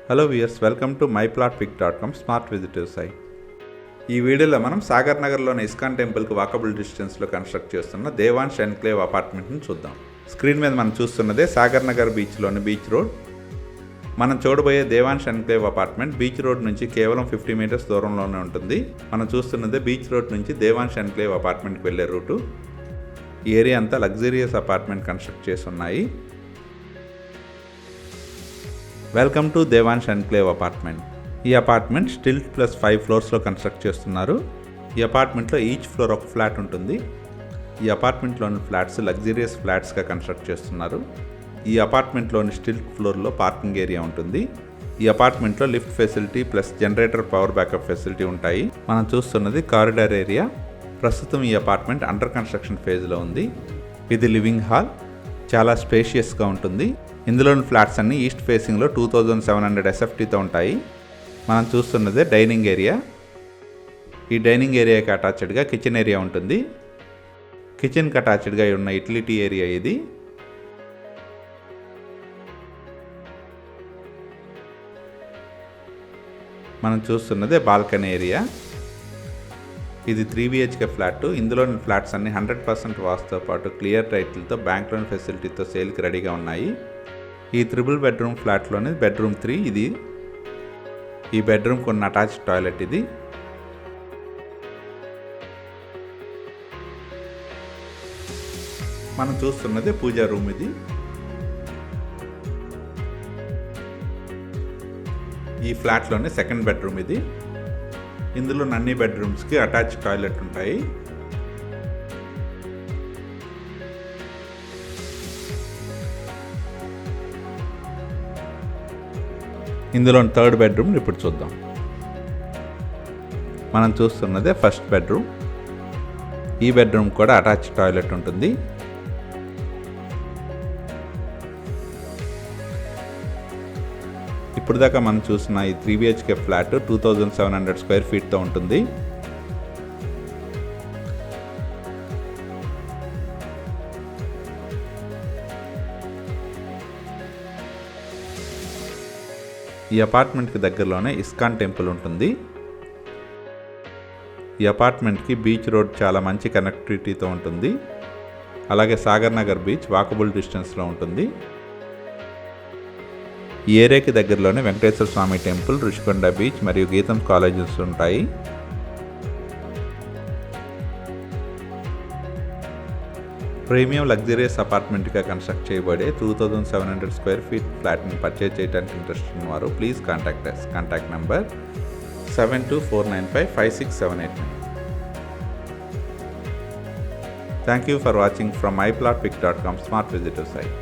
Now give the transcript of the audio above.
Hello viewers, welcome to myplotpic.com smart విజిటివ్ site. ఈ వీడియోలో మనం సాగర్ నగర్లోని ఇస్కాన్ టెంపుల్కి వాకబుల్ డిస్టెన్స్లో కన్స్ట్రక్ట్ చేస్తున్న దేవాంశ్ ఎన్క్లేవ్ అపార్ట్మెంట్ని చూద్దాం. స్క్రీన్ మీద మనం చూస్తున్నదే సాగర్ నగర్ బీచ్లోని బీచ్ రోడ్. మనం చూడబోయే Devansh enclave apartment beach road నుంచి కేవలం 50 మీటర్స్ దూరంలోనే ఉంటుంది. మనం చూస్తున్నదే బీచ్ రోడ్ నుంచి దేవాంశ్ ఎన్క్లేవ్ అపార్ట్మెంట్కి వెళ్ళే రూటు. ఈ ఏరియా అంతా లగ్జరియస్ అపార్ట్మెంట్ కన్స్ట్రక్ట్ చేసి ఉన్నాయి. Welcome to Devansh enclave apartment. ఈ అపార్ట్మెంట్ స్టిల్ట్ ప్లస్ 5 ఫ్లోర్స్లో కన్స్ట్రక్ట్ చేస్తున్నారు. ఈ అపార్ట్మెంట్లో ఈచ్ ఫ్లోర్ ఒక ఫ్లాట్ ఉంటుంది. ఈ అపార్ట్మెంట్లోని ఫ్లాట్స్ లగ్జరియస్ ఫ్లాట్స్గా కన్స్ట్రక్ట్ చేస్తున్నారు. ఈ అపార్ట్మెంట్లోని స్టిల్ట్ ఫ్లోర్లో పార్కింగ్ ఏరియా ఉంటుంది. ఈ అపార్ట్మెంట్లో lift facility plus generator power backup facility ఉంటాయి. మనం చూస్తున్నది కారిడార్ ఏరియా. ప్రస్తుతం ఈ అపార్ట్మెంట్ అండర్ కన్స్ట్రక్షన్ ఫేజ్లో ఉంది. ఇది లివింగ్ హాల్, చాలా స్పేషియస్గా ఉంటుంది. ఇందులోని ఫ్లాట్స్ అన్ని ఈస్ట్ ఫేసింగ్లో 2700 SFTతో ఉంటాయి. మనం చూస్తున్నదే డైనింగ్ ఏరియా. ఈ డైనింగ్ ఏరియాకి అటాచ్డ్గా కిచెన్ ఏరియా ఉంటుంది. కిచెన్కి అటాచ్డ్గా ఉన్న యూటిలిటీ ఏరియా ఇది. మనం చూస్తున్నదే బాల్కనీ ఏరియా. ఇది 3 BHK ఫ్లాట్. ఇందులోని ఫ్లాట్స్ అన్ని 100% వాస్తుతో పాటు క్లియర్ టైటిల్తో బ్యాంక్ లోన్ ఫెసిలిటీతో సేల్కి రెడీగా ఉన్నాయి. ఈ 3 బెడ్రూమ్ ఫ్లాట్లోని బెడ్రూమ్ 3 ఇది. ఈ బెడ్రూమ్కి ఉన్న అటాచ్డ్ టాయిలెట్ ఇది. మనం చూస్తున్నది పూజా రూమ్ ఇది. ఈ ఫ్లాట్లోని సెకండ్ బెడ్రూమ్ ఇది. ఇందులో అన్ని బెడ్రూమ్స్కి అటాచ్ టాయిలెట్ ఉంటాయి. ఇందులో థర్డ్ బెడ్రూమ్ ఇప్పుడు చూద్దాం. మనం చూస్తున్నదే ఫస్ట్ బెడ్రూమ్. ఈ బెడ్రూమ్ కూడా అటాచ్ టాయిలెట్ ఉంటుంది. ఇప్పుడు దాకా మనం చూసిన ఈ 3 BHK ఫ్లాట్ 2700 స్క్వేర్ ఫీట్తో ఉంటుంది. ఈ అపార్ట్మెంట్కి దగ్గరలోనే ఇస్కాన్ టెంపుల్ ఉంటుంది. ఈ అపార్ట్మెంట్కి బీచ్ రోడ్ చాలా మంచి కనెక్టివిటీతో ఉంటుంది. అలాగే సాగర్ నగర్ బీచ్ వాకబుల్ డిస్టెన్స్లో ఉంటుంది. ఈ ఏరియాకి దగ్గరలోనే వెంకటేశ్వర స్వామి టెంపుల్, రుషికొండ బీచ్ మరియు గీతం కాలేజెస్ ఉంటాయి. ప్రీమియం లగ్జరియస్ అపార్ట్మెంట్గా కన్స్ట్రక్ట్ చేయబడే 2700 స్క్వేర్ ఫీట్ ఫ్లాట్ని పర్చేజ్ చేయడానికి ఇంట్రెస్ట్ ఉన్నవారు please contact us. Contact number 7249556789. Thank you for watching from myplotpic.com smart visitor site.